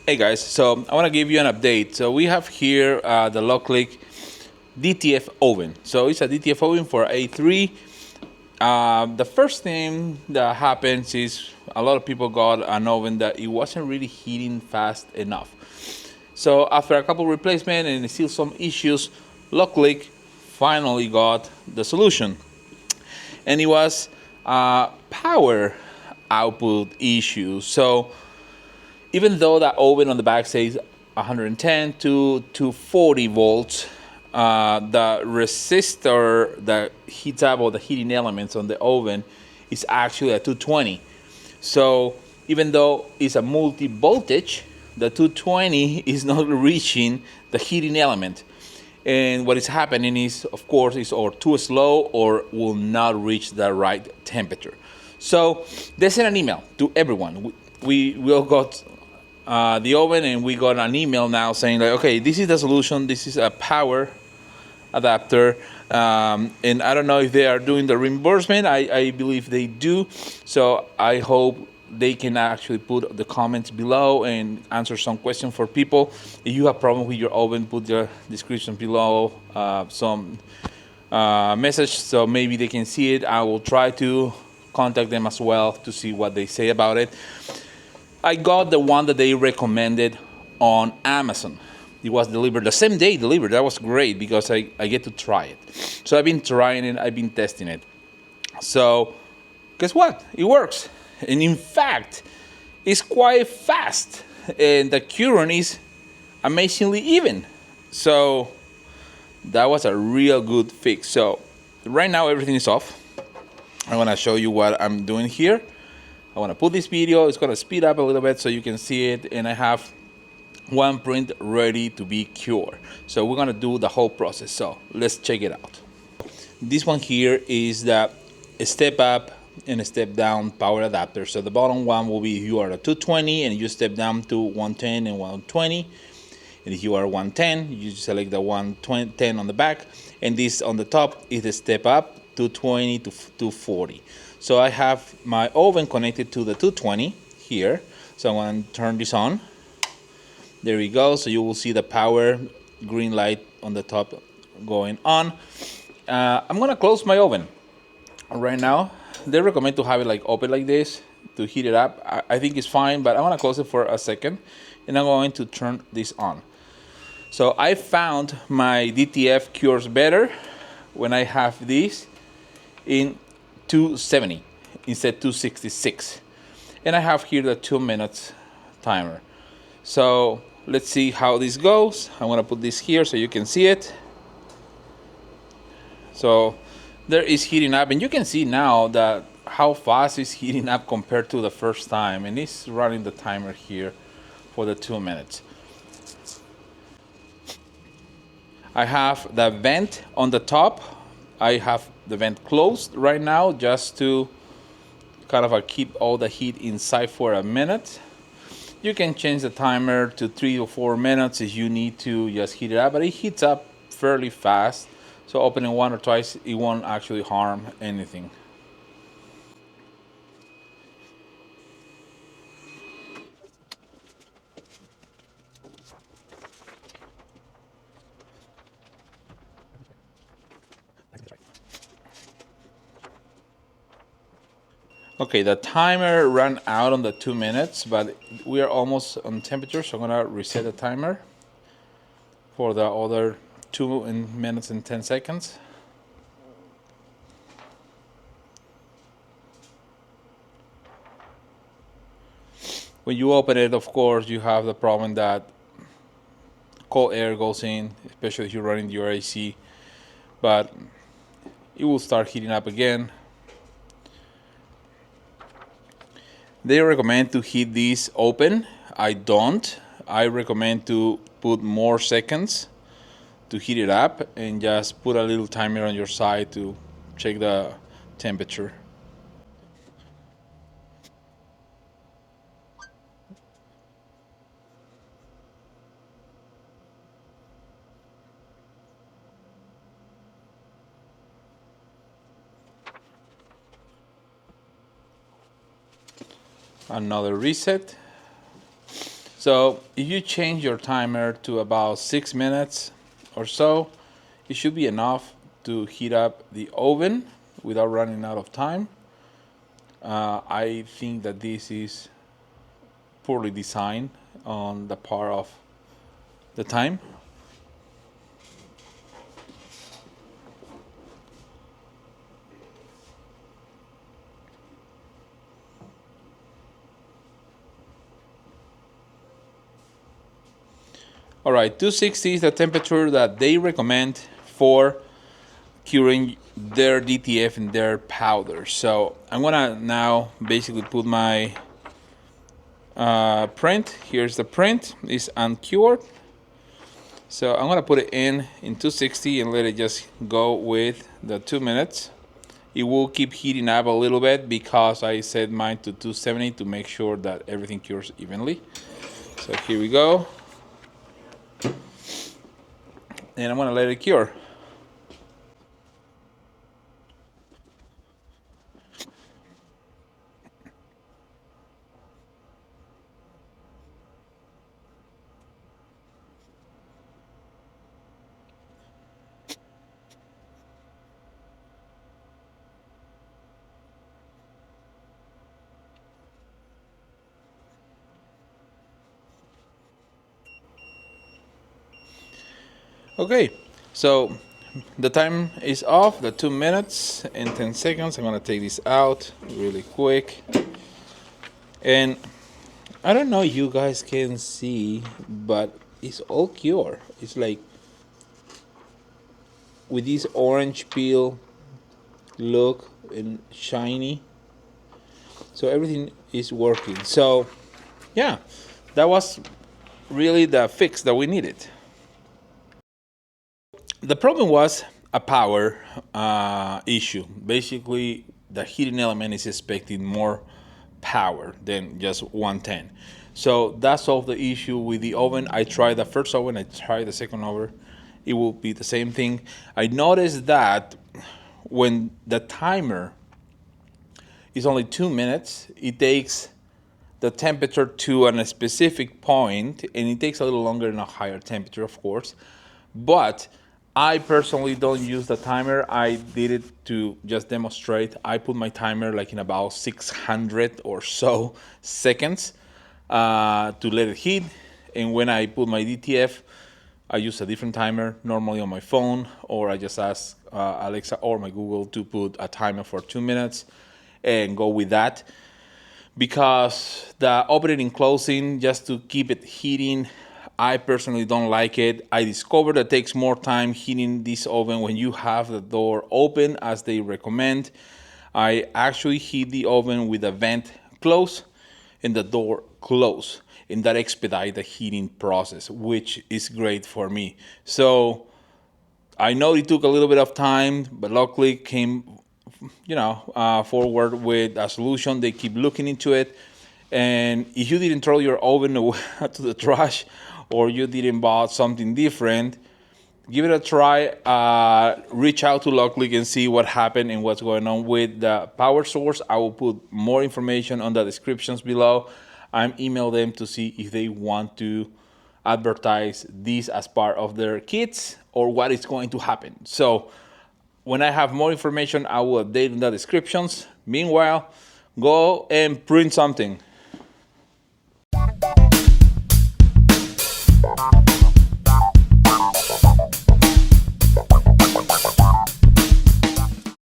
Hey guys, so I want to give you an update. So we have here the LokLik DTF oven. So it's a DTF oven for A3. The first thing that happens is a lot of people got an oven that it wasn't really heating fast enough. So after a couple replacement and still some issues, LokLik finally got the solution. And it was power output issue. So even though that oven on the back says 110 to 240 volts, the resistor that heats up all the heating elements on the oven is actually at 220. So even though it's a multi-voltage, the 220 is not reaching the heating element. And what is happening is, of course, it's or too slow or will not reach the right temperature. So they sent an email to everyone. We will got the oven, and we got an email now saying like, okay, this is the solution. This is a power adapter, and I don't know if they are doing the reimbursement. I believe they do. So I hope they can actually put the comments below and answer some questions for people. If you have problem with your oven, put the description below, some message so maybe they can see it. I will try to contact them as well to see what they say about it. I got the one that they recommended on Amazon. It was delivered the same day delivered. That was great because I get to try it. So I've been trying it, I've been testing it. So guess what? It works. And in fact, it's quite fast. And the current is amazingly even. So that was a real good fix. So right now everything is off. I'm gonna show you what I'm doing here. I want to put this video, it's going to speed up a little bit so you can see it, and I have one print ready to be cured. So we're going to do the whole process, so let's check it out. This one here is the step up and step down power adapter. So the bottom one will be if you are at 220 and you step down to 110 and 120. And if you are 110, you select the 110 on the back, and this on the top is the step up 220 to 240. So I have my oven connected to the 220 here. So I'm going to turn this on. There we go. So you will see the power green light on the top going on. I'm going to close my oven right now. They recommend to have it like open like this to heat it up. I think it's fine, but I want to close it for a second, and I'm going to turn this on. So I found my DTF cures better when I have this in 270 instead 266, and I have here the 2 minutes timer. So let's see how this goes. I'm gonna put this here so you can see it. So there is heating up, and you can see now that how fast it's heating up compared to the first time, and it's running the timer here for the 2 minutes. I have the vent on the top. I have the vent closed right now just to kind of keep all the heat inside for a minute. You can change the timer to 3 or 4 minutes if you need to just heat it up, but it heats up fairly fast. So opening one or twice, it won't actually harm anything. Okay, the timer ran out on the 2 minutes, but we are almost on temperature, so I'm gonna reset the timer for the other 2 minutes and 10 seconds. When you open it, of course, you have the problem that cold air goes in, especially if you're running your AC, but it will start heating up again. They recommend to heat this open. I don't. I recommend to put more seconds to heat it up and just put a little timer on your side to check the temperature. Another reset. So if you change your timer to about 6 minutes or so, it should be enough to heat up the oven without running out of time. I think that this is poorly designed on the part of the time. All right, 260 is the temperature that they recommend for curing their DTF and their powder. So I'm gonna now basically put my print. Here's the print. It's uncured. So I'm gonna put it in 260 and let it just go with the 2 minutes. It will keep heating up a little bit because I set mine to 270 to make sure that everything cures evenly. So here we go. And I'm gonna let it cure. Okay, so the time is off, the 2 minutes and 10 seconds. I'm gonna take this out really quick. And I don't know if you guys can see, but it's all cured. It's like with this orange peel look and shiny. So everything is working. So yeah, that was really the fix that we needed. The problem was a power issue. Basically, the heating element is expecting more power than just 110. So that solved the issue with the oven. I tried the first oven, I tried the second oven. It will be the same thing. I noticed that when the timer is only 2 minutes, it takes the temperature to a specific point, and it takes a little longer in a higher temperature, of course. But I personally don't use the timer. I did it to just demonstrate. I put my timer like in about 600 or so seconds to let it heat. And when I put my DTF, I use a different timer, normally on my phone, or I just ask Alexa or my Google to put a timer for 2 minutes and go with that. Because the opening and closing, just to keep it heating, I personally don't like it. I discovered that it takes more time heating this oven when you have the door open, as they recommend. I actually heat the oven with the vent closed and the door closed, and that expedites the heating process, which is great for me. So I know it took a little bit of time, but LokLik came forward with a solution. They keep looking into it. And if you didn't throw your oven to the trash, or you didn't buy something different, give it a try. Reach out to LokLik and see what happened and what's going on with the power source. I will put more information on the descriptions below. I'm email them to see if they want to advertise this as part of their kits or what is going to happen. So when I have more information, I will update in the descriptions. Meanwhile, go and print something.